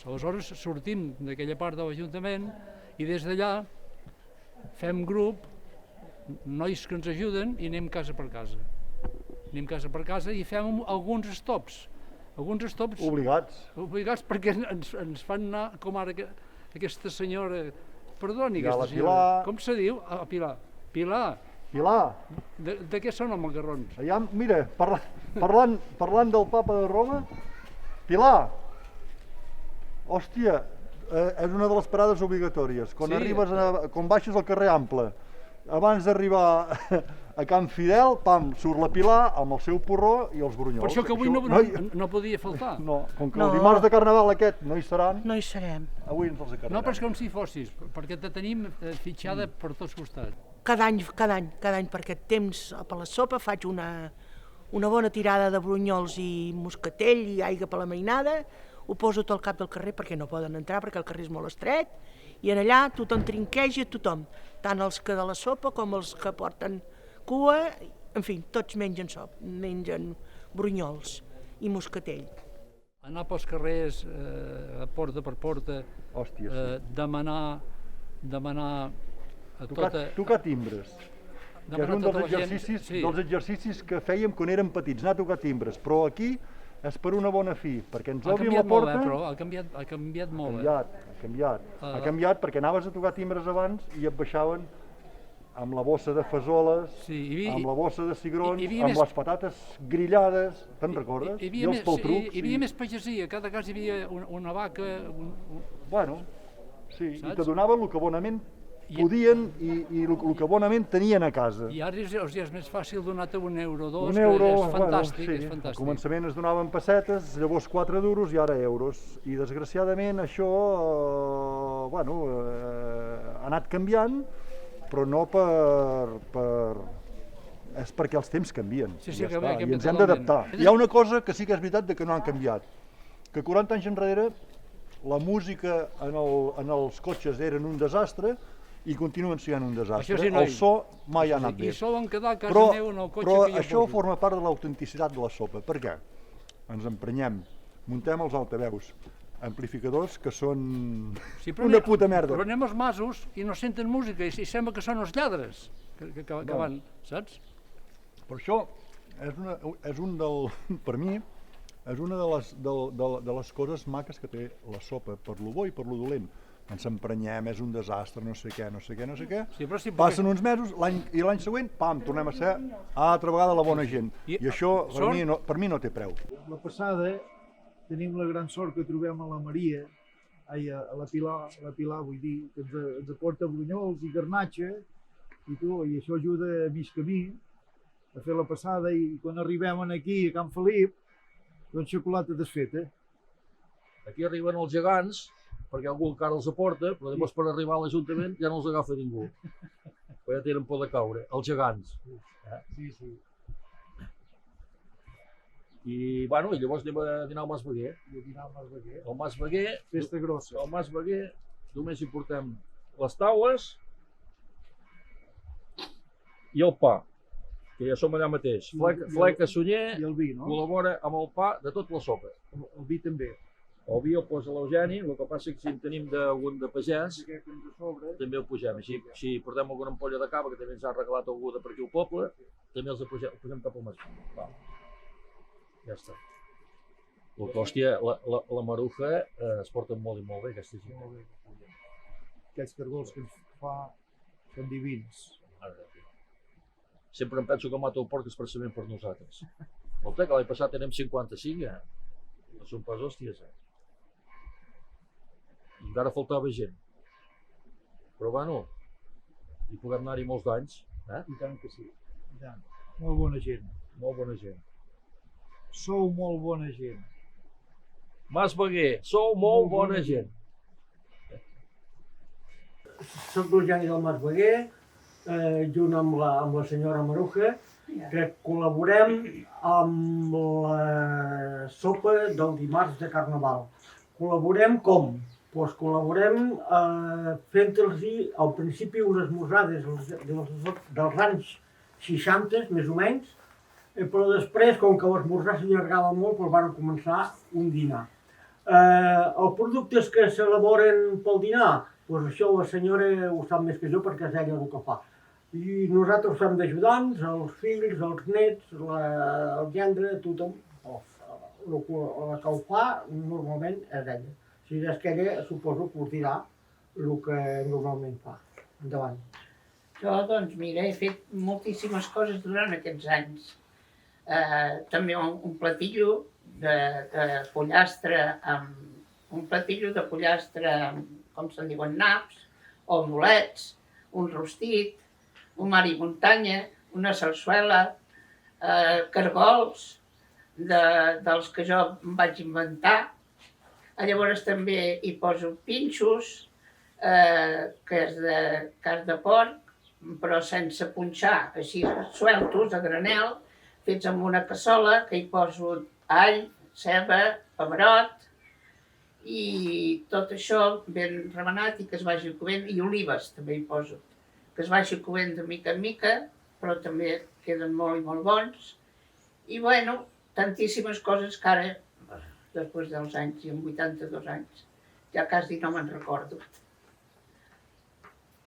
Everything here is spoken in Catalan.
Aleshores sortim d'aquella part de l'Ajuntament i des d'allà fem grup, nois que ens ajuden i anem casa per casa. Anem casa per casa i fem alguns stops. Alguns stops obligats perquè ens fan anar, com ara aquesta senyora, perdoni, aquesta senyora, com se diu? Pilar. Pilar. De què són els macarrons? Mira, parlant del papa de Roma, Pilar, hòstia, és una de les parades obligatòries. Quan baixes al carrer Ample, abans d'arribar a Can Fidel, pam, surt la Pilar amb el seu porró i els brunyols. Per això que avui no podia faltar. No, com que el dimarts de Carnaval aquest no hi seran. No hi serem. Avui ens els acarregarem. No, però és com si fossis, perquè te tenim fitxada per tots costats. Cada any, per aquest temps, per la sopa, faig una bona tirada de brunyols i moscatell i aigua per la mainada, ho poso tot al cap del carrer perquè no poden entrar, perquè el carrer és molt estret, i en allà tothom trinqueja, tothom, tant els que de la sopa com els que porten cua, en fi, tots mengen brunyols i moscatell. Anar pels carrers, porta per porta, demanar a tota... Tocar timbres, que és un dels exercicis que fèiem quan érem petits, anar a tocar timbres, però aquí és per una bona fi, perquè ens obrin la porta... Ha canviat molt, Ha canviat perquè anaves a tocar timbres abans i et baixaven amb la bossa de fesoles, amb la bossa de cigrons, amb les patates grillades, te'n recordes? I els peltrucs. Hi havia més pagesia, a cada casa hi havia una vaca... Bueno, sí, i te donaven el que bonament podien i el que bonament tenien a casa. I ara és més fàcil donar-te €1 o €2, que és fantàstic. Al començament es donaven pessetes, llavors 4 duros i ara euros. I desgraciadament això ha anat canviant, però no és perquè els temps canvien. I ens hem d'adaptar. Hi ha una cosa que sí que és veritat que no han canviat, que 40 anys enrere la música en els cotxes eren un desastre i continuen sent un desastre. El so mai ha anat bé. I solen quedar a casa meu en el cotxe que jo poso. Però això forma part de l'autenticitat de la sopa. Per què? Ens emprenyem, muntem els altaveus, amplificadors que són una puta merda. Però anem als masos i no senten música i sembla que són els lladres que van, saps? Per això per mi, és una de les coses maques que té la sopa, per lo bo i per lo dolent. Ens emprenyem, és un desastre, no sé què. Passen uns mesos i l'any següent, pam, tornem a ser altra vegada la bona gent. I això per mi no té preu. La passada tenim la gran sort que trobem a la Maria, a la Pilar, vull dir, que ens aporta brunyols i garnatxa, i això ajuda a mig camí a fer la passada, i quan arribem aquí a Can Felip, doncs xocolata desfeta. Aquí arriben els gegants, perquè algú encara els aporta, però després per arribar a l'Ajuntament ja no els agafa ningú. Però ja tenen por de caure, els gegants. Sí. I llavors anem a dinar al Mas Beguer. Al Mas Beguer, festa grossa. Al Mas Beguer només hi portem les taules i el pa, que ja som allà mateix. Fleca Sunyer col·labora amb el pa de tota la sopa. El vi també. El vi el posa l'Eugeni, el que passa és que si en tenim d'algun de pagès, també el posem. Si portem alguna ampolla de cava, que també ens ha regalat algú de per aquí al poble, també els posem cap al Mas. Ja està. Hòstia, la maruja es porta molt i molt bé, aquesta gent. Aquests cargols que ens fa són divins. Sempre em penso que mata el porc expressament per nosaltres. Volta, que l'any passat tenim 55, no són pas hòsties, I encara faltava gent. Però hi podem anar-hi molts d'anys, I tant que sí, i tant. Molt bona gent. Molt bona gent. Sou molt bona gent. Mas Beguer, sou molt bona gent. Soc l'Eugeni del Mas Beguer, junt amb la senyora Maruja, que col·laborem amb la sopa del dimarts de Carnaval. Col·laborem com? Doncs col·laborem fent-los al principi unes esmorzades dels anys 60, més o menys, però després, com que l'esmorzar s'allargava molt, van començar un dinar. Els productes que s'elaboren pel dinar, doncs això la senyora ho sap més que jo perquè és ella el que fa. I nosaltres som d'ajudants, els fills, els nets, el gendre, tothom. El que ho fa normalment és ella. Si és que ella suposo que us dirà el que normalment fa. Endavant. Jo, doncs, mira, he fet moltíssimes coses durant aquests anys. També un platillo de pollastre com se'n diuen, naps, o bolets, un rostit, un mar i muntanya, una sarsuela, cargols dels que jo em vaig inventar. Llavors també hi poso pinxos, que és de carn de porc, però sense punxar, així sueltos, a granel, fets amb una cassola, que hi poso all, ceba, pebrot, i tot això ben remenat i que es vagi coent, i olives també hi poso, que es vagi coent de mica en mica, però també queden molt i molt bons. I bueno, tantíssimes coses que ara, després dels anys, i amb 82 anys, ja quasi no me'n recordo.